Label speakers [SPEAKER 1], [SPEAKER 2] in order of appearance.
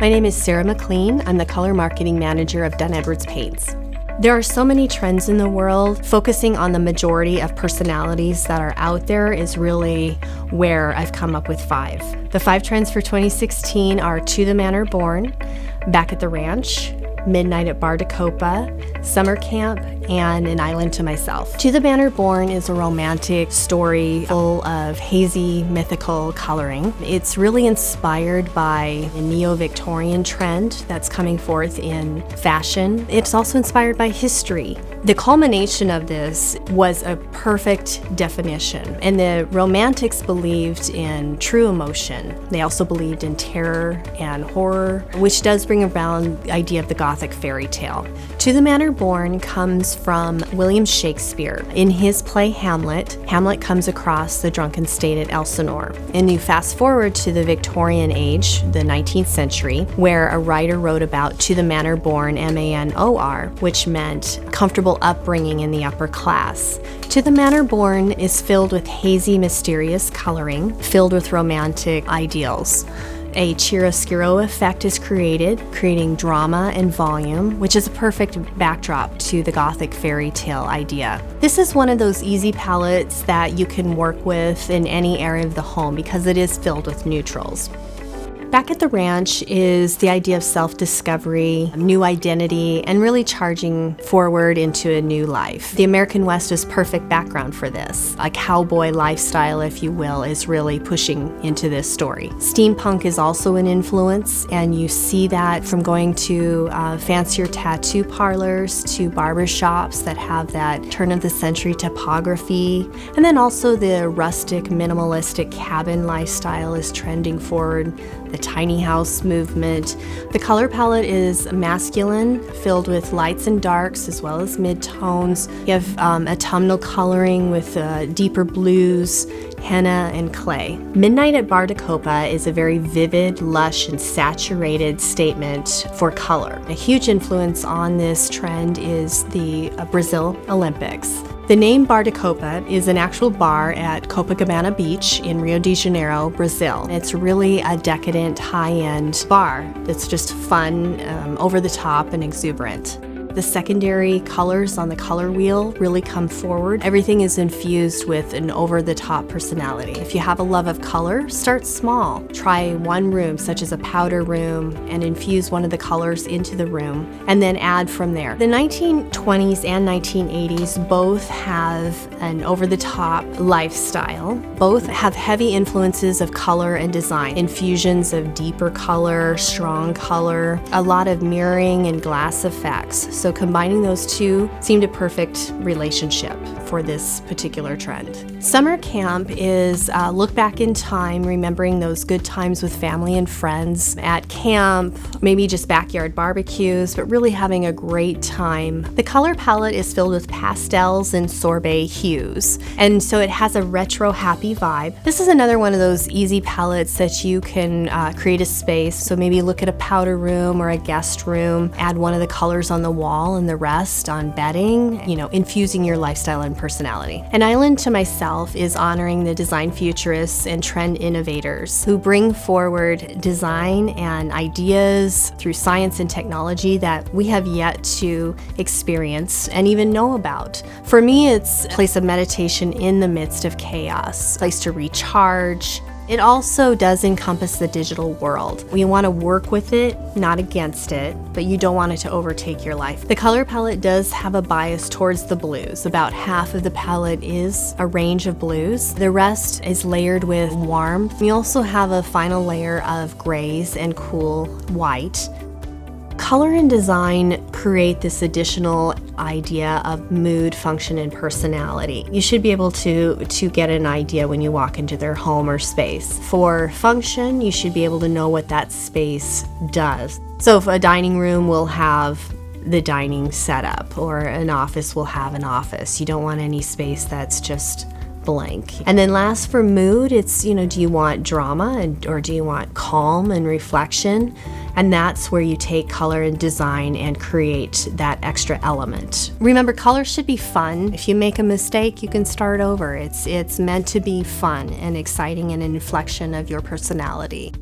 [SPEAKER 1] My name is Sarah McLean. I'm the color marketing manager of Dunn-Edwards Paints. There are so many trends in the world. Focusing on the majority of personalities that are out there is really where I've come up with 5. The 5 trends for 2016 are To the Manor Born, Back at the Ranch, Midnight at Baracopa, Summer Camp, and An Island to Myself. To the Manor Born is a romantic story full of hazy, mythical coloring. It's really inspired by a neo-Victorian trend that's coming forth in fashion. It's also inspired by history. The culmination of this was a perfect definition, and the Romantics believed in true emotion. They also believed in terror and horror, which does bring around the idea of the Gothic fairy tale. To the Manor Born comes from William Shakespeare. In his play Hamlet, Hamlet comes across the drunken state at Elsinore. And you fast forward to the Victorian age, the 19th century, where a writer wrote about To the Manor Born, M-A-N-O-R, which meant comfortable upbringing in the upper class. To the Manor Born is filled with hazy, mysterious coloring, filled with romantic ideals. A chiaroscuro effect is created, creating drama and volume, which is a perfect backdrop to the Gothic fairy tale idea. This is one of those easy palettes that you can work with in any area of the home because it is filled with neutrals. Back at the Ranch is the idea of self-discovery, new identity, and really charging forward into a new life. The American West is perfect background for this. A cowboy lifestyle, if you will, is really pushing into this story. Steampunk is also an influence, and you see that from going to fancier tattoo parlors to barber shops that have that turn-of-the-century topography. And then also the rustic, minimalistic cabin lifestyle is trending forward. The tiny house movement. The color palette is masculine, filled with lights and darks as well as mid-tones. You have autumnal coloring with deeper blues, henna, and clay. Midnight at Baracopa is a very vivid, lush, and saturated statement for color. A huge influence on this trend is the Brazil Olympics. The name Baracopa is an actual bar at Copacabana Beach in Rio de Janeiro, Brazil. It's really a decadent, high-end bar that's just fun, over the top, and exuberant. The secondary colors on the color wheel really come forward. Everything is infused with an over-the-top personality. If you have a love of color, start small. Try one room, such as a powder room, and infuse one of the colors into the room, and then add from there. The 1920s and 1980s both have an over-the-top lifestyle. Both have heavy influences of color and design. Infusions of deeper color, strong color, a lot of mirroring and glass effects. So combining those two seemed a perfect relationship for this particular trend. Summer Camp is look back in time, remembering those good times with family and friends at camp, maybe just backyard barbecues, but really having a great time. The color palette is filled with pastels and sorbet hues, and so it has a retro happy vibe. This is another one of those easy palettes that you can create a space. So maybe look at a powder room or a guest room, add one of the colors on the wall and the rest on bedding, infusing your lifestyle and personality. An Island to Myself is honoring the design futurists and trend innovators who bring forward design and ideas through science and technology that we have yet to experience and even know about. For me, it's a place of meditation in the midst of chaos, a place to recharge. It also does encompass the digital world. You want to work with it, not against it, but you don't want it to overtake your life. The color palette does have a bias towards the blues. About half of the palette is a range of blues. The rest is layered with warm. We also have a final layer of grays and cool white. Color and design create this additional idea of mood, function, and personality. You should be able to get an idea when you walk into their home or space. For function, you should be able to know what that space does. So if a dining room will have the dining setup, or an office will have an office. You don't want any space that's just blank. And then last, for mood, it's, do you want drama or do you want calm and reflection? And that's where you take color and design and create that extra element. Remember, color should be fun. If you make a mistake, you can start over. It's meant to be fun and exciting and an inflection of your personality.